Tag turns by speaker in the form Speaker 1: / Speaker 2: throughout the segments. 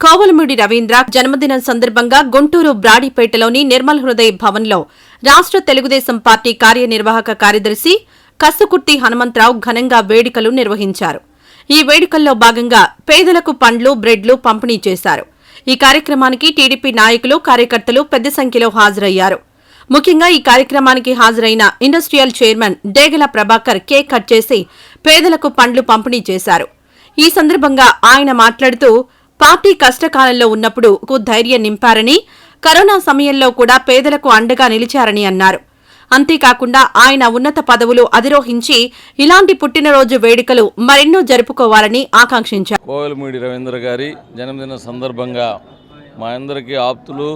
Speaker 1: కోవలమూడి రవీంద్ర జన్మదినం సందర్భంగా గుంటూరు బ్రాడీపేటలోని నిర్మల్ హృదయ్ భవన్లో రాష్ట్ర తెలుగుదేశం పార్టీ కార్యనిర్వాహక కార్యదర్శి కస్సుకుర్తి హనుమంతరావు ఘనంగా వేడుకలు నిర్వహించారు. ఈ వేడుకల్లో భాగంగా పేదలకు పండ్లు, బ్రెడ్లు పంపిణీ చేశారు. ఈ కార్యక్రమానికి టీడీపీ నాయకులు, కార్యకర్తలు పెద్ద సంఖ్యలో హాజరయ్యారు. ముఖ్యంగా ఈ కార్యక్రమానికి హాజరైన ఇండస్ట్రియల్ చైర్మన్ డేగల ప్రభాకర్ కేక్ కట్ చేసి పేదలకు పండ్లు పంపిణీ చేశారు. ఈ సందర్భంగా ఆయన మాట్లాడుతూ పార్టీ కష్టకాలంలో ఉన్నప్పుడు ధైర్యం నింపారని, కరోనా సమయంలో కూడా పేదలకు అండగా నిలిచారని అన్నారు. అంతేకాకుండా ఆయన ఉన్నత పదవులు అధిరోహించి ఇలాంటి పుట్టినరోజు వేడుకలు మరెన్నో జరుపుకోవాలని ఆకాంక్షించారు.
Speaker 2: కోవలమూడి రవీంద్ర గారి జన్మదిన సందర్భంగా మా అందరికీ ఆప్తులు,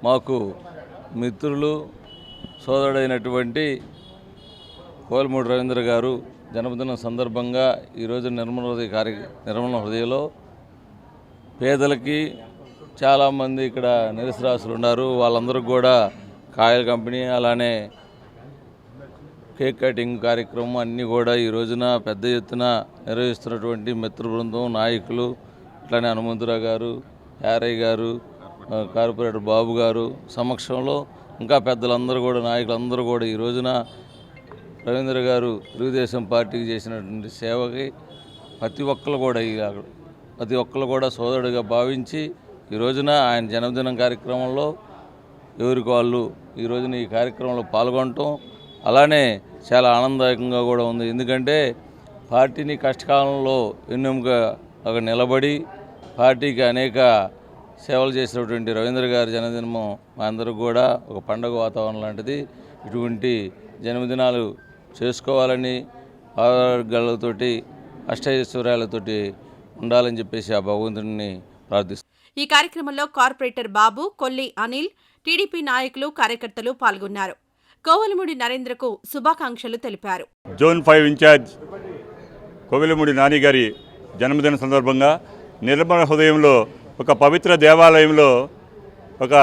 Speaker 2: మాకు మిత్రులు, సోదరుడైనటువంటి కోవలమూడి రవీంద్ర గారు జన్మదినం సందర్భంగా ఈరోజు నిర్మల హృదయలో పేదలకి చాలామంది ఇక్కడ నిరసరాసులు ఉన్నారు. వాళ్ళందరూ కూడా కాయల కంపెనీ, అలానే కేక్ కటింగ్ కార్యక్రమం అన్నీ కూడా ఈ రోజున పెద్ద ఎత్తున నిర్వహిస్తున్నటువంటి మిత్ర బృందం, నాయకులు, అట్లానే హనుమంతరావు గారు, యారయ్య గారు, కార్పొరేటర్ బాబు గారు సమక్షంలో ఇంకా పెద్దలందరూ కూడా, నాయకులందరూ కూడా ఈ రోజున రవీంద్ర గారు తెలుగుదేశం పార్టీకి చేసినటువంటి సేవకి ప్రతి ఒక్కరు కూడా సోదరుడిగా భావించి ఈ రోజున ఆయన జన్మదినం కార్యక్రమంలో ఎవరికి వాళ్ళు ఈ రోజున ఈ కార్యక్రమంలో పాల్గొనటం అలానే చాలా ఆనందదాయకంగా కూడా ఉంది. ఎందుకంటే పార్టీని కష్టకాలంలో వెన్నెముకగా అక్కడ నిలబడి పార్టీకి అనేక సేవలు చేసినటువంటి రవీంద్ర గారి జన్మదినం మా అందరికి కూడా ఒక పండుగ వాతావరణం లాంటిది. ఇటువంటి జన్మదినాలు చేసుకోవాలని, ఆరోగ్యాలతోటి, అష్టైశ్వర్యాలతోటి ఉండాలని చెప్పేసి ఆ భగవంతుడిని ప్రార్థిస్తున్నాను.
Speaker 1: ఈ కార్యక్రమంలో కార్పొరేటర్ బాబు, కొల్లి అనిల్, టీడీపీ నాయకులు, కార్యకర్తలు పాల్గొన్నారు. కోవలమూడి నరేంద్రకు శుభాకాంక్షలు తెలిపారు.
Speaker 3: జోన్ 5 ఇన్ఛార్జ్ కోవలమూడి నాని గారి జన్మదిన సందర్భంగా నిర్మల హృదయంలో ఒక పవిత్ర దేవాలయంలో ఒక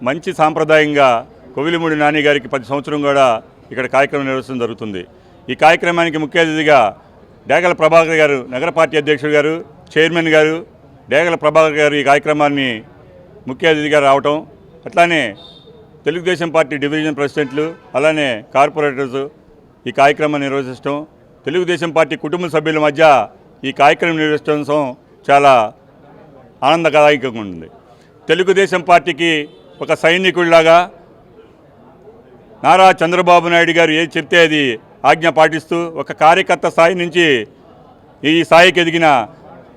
Speaker 3: మంచి సాంప్రదాయంగా కోవలమూడి నాని గారికి ప్రతి సంవత్సరం కూడా ఇక్కడ కార్యక్రమం నిర్వహించడం జరుగుతుంది. ఈ కార్యక్రమానికి ముఖ్య అతిథిగా డేగల ప్రభాకర్ గారు, నగర పార్టీ అధ్యక్షుడు గారు, చైర్మన్ గారు డేగల ప్రభాకర్ గారు ఈ కార్యక్రమాన్ని ముఖ్య అతిథిగా రావటం, అట్లానే తెలుగుదేశం పార్టీ డివిజన్ ప్రెసిడెంట్లు, అలానే కార్పొరేటర్స్ ఈ కార్యక్రమాన్ని నిర్వహించడం, తెలుగుదేశం పార్టీ కుటుంబ సభ్యుల మధ్య ఈ కార్యక్రమం నిర్వహించడం చాలా ఆనందదాయకంగా ఉంది. తెలుగుదేశం పార్టీకి ఒక సైనికుడిలాగా నారా చంద్రబాబు నాయుడు గారు ఏది చెప్తే అది ఆజ్ఞ పాటిస్తూ ఒక కార్యకర్త స్థాయి నుంచి ఈ స్థాయికి ఎదిగిన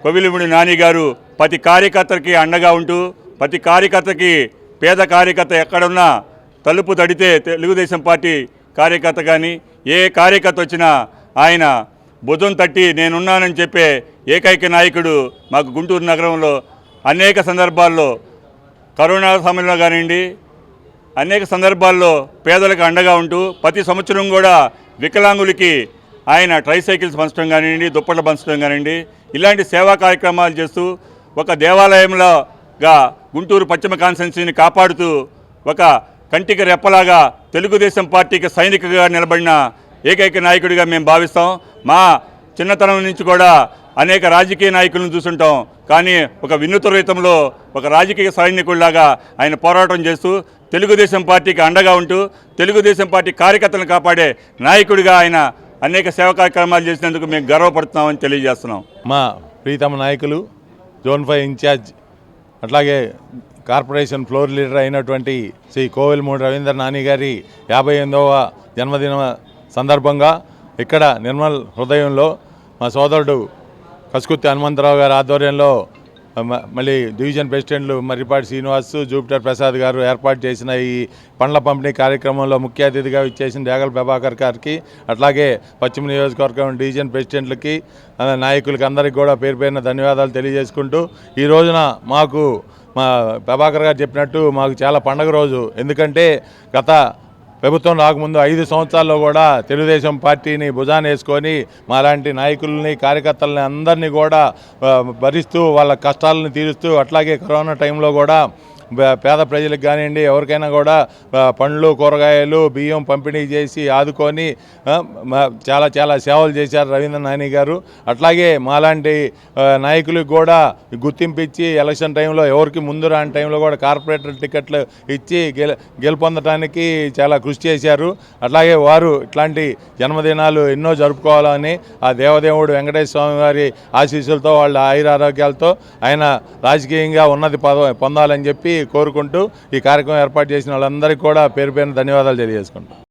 Speaker 3: కోవలమూడి నాని గారు ప్రతి కార్యకర్తకి అండగా ఉంటూ, ప్రతి కార్యకర్తకి, పేద కార్యకర్త ఎక్కడున్నా తలుపు తడితే తెలుగుదేశం పార్టీ కార్యకర్త కానీ ఏ కార్యకర్త వచ్చినా ఆయన భుజం తట్టి నేనున్నానని చెప్పే ఏకైక నాయకుడు మాకు గుంటూరు నగరంలో అనేక సందర్భాల్లో, కరోనా సమయంలో కానివ్వండి, అనేక సందర్భాల్లో పేదలకు అండగా ఉంటూ ప్రతి సంవత్సరం కూడా వికలాంగులకి ఆయన ట్రైసైకిల్స్ పంచడం కానివ్వండి, దుప్పట్లు పంచడం కానివ్వండి, ఇలాంటి సేవా కార్యక్రమాలు చేస్తూ ఒక దేవాలయంలోగా గుంటూరు పశ్చిమ కాన్స్టిట్యున్సీని కాపాడుతూ ఒక కంటికి రెప్పలాగా తెలుగుదేశం పార్టీకి సైనికుగా నిలబడిన ఏకైక నాయకుడిగా మేము భావిస్తాం. మా చిన్నతనం నుంచి కూడా అనేక రాజకీయ నాయకులను చూస్తుంటాం, కానీ ఒక వినూత్న రీతంలో ఒక రాజకీయ సైనికుడిలాగా ఆయన పోరాటం చేస్తూ తెలుగుదేశం పార్టీకి అండగా ఉంటూ తెలుగుదేశం పార్టీ కార్యకర్తలను కాపాడే నాయకుడిగా ఆయన అనేక సేవా కార్యక్రమాలు చేసినందుకు మేము గర్వపడుతున్నామని తెలియజేస్తున్నాం.
Speaker 4: మా ప్రీతమ నాయకులు, జోన్ 5 ఇన్ఛార్జ్, అట్లాగే కార్పొరేషన్ ఫ్లోర్ లీడర్ అయినటువంటి శ్రీ కోవలమూడి రవీంద్ర నాని గారి 58వ జన్మదిన సందర్భంగా ఇక్కడ నిర్మల్ హృదయంలో మా సోదరుడు కస్సుకుర్తి హనుమంతరావు గారి ఆధ్వర్యంలో మళ్ళీ డివిజన్ ప్రెసిడెంట్లు మర్రిపాటి శ్రీనివాస్, జూపిటర్ ప్రసాద్ గారు ఏర్పాటు చేసిన ఈ పండ్ల పంపిణీ కార్యక్రమంలో ముఖ్య అతిథిగా ఇచ్చేసిన డేగల ప్రభాకర్ గారికి, అట్లాగే పశ్చిమ నియోజకవర్గం డివిజన్ ప్రెసిడెంట్లకి, నాయకులకి అందరికీ కూడా పేరు పేరున ధన్యవాదాలు తెలియజేసుకుంటూ, ఈ రోజున మాకు మా ప్రభాకర్ గారు చెప్పినట్టు మాకు చాలా పండగ రోజు. ఎందుకంటే గత ప్రభుత్వం రాకముందు 5 సంవత్సరాల్లో కూడా తెలుగుదేశం పార్టీని భుజాన వేసుకొని మాలాంటి నాయకుల్ని, కార్యకర్తలని అందరినీ కూడా భరిస్తూ వాళ్ళ కష్టాలను తీరుస్తూ, అట్లాగే కరోనా టైంలో కూడా పేద ప్రజలకు కానివ్వండి ఎవరికైనా కూడా పండ్లు కూరగాయలు బియ్యం పంపిణీ చేసి ఆదుకొని చాలా చాలా సేవలు చేశారు రవీంద్ర నాని గారు. అట్లాగే మాలాంటి నాయకులకు కూడా గుర్తింపు ఇచ్చి ఎలక్షన్ టైంలో ఎవరికి ముందు రాని టైంలో కూడా కార్పొరేటర్ టికెట్లు ఇచ్చి గెలుపొందడానికి చాలా కృషి చేశారు. అట్లాగే వారు ఇట్లాంటి జన్మదినాలు ఎన్నో జరుపుకోవాలని ఆ దేవదేవుడు వెంకటేశ్వర స్వామి వారి ఆశీస్సులతో వాళ్ళ ఆయురారోగ్యాలతో ఆయన రాజకీయంగా ఉన్నతి పొందాలని చెప్పి కోరుకుంటూ ఈ కార్యక్రమం ఏర్పాటు చేసిన వాళ్ళందరికీ కూడా పేరు పేరున ధన్యవాదాలు తెలియజేసుకుంటాం.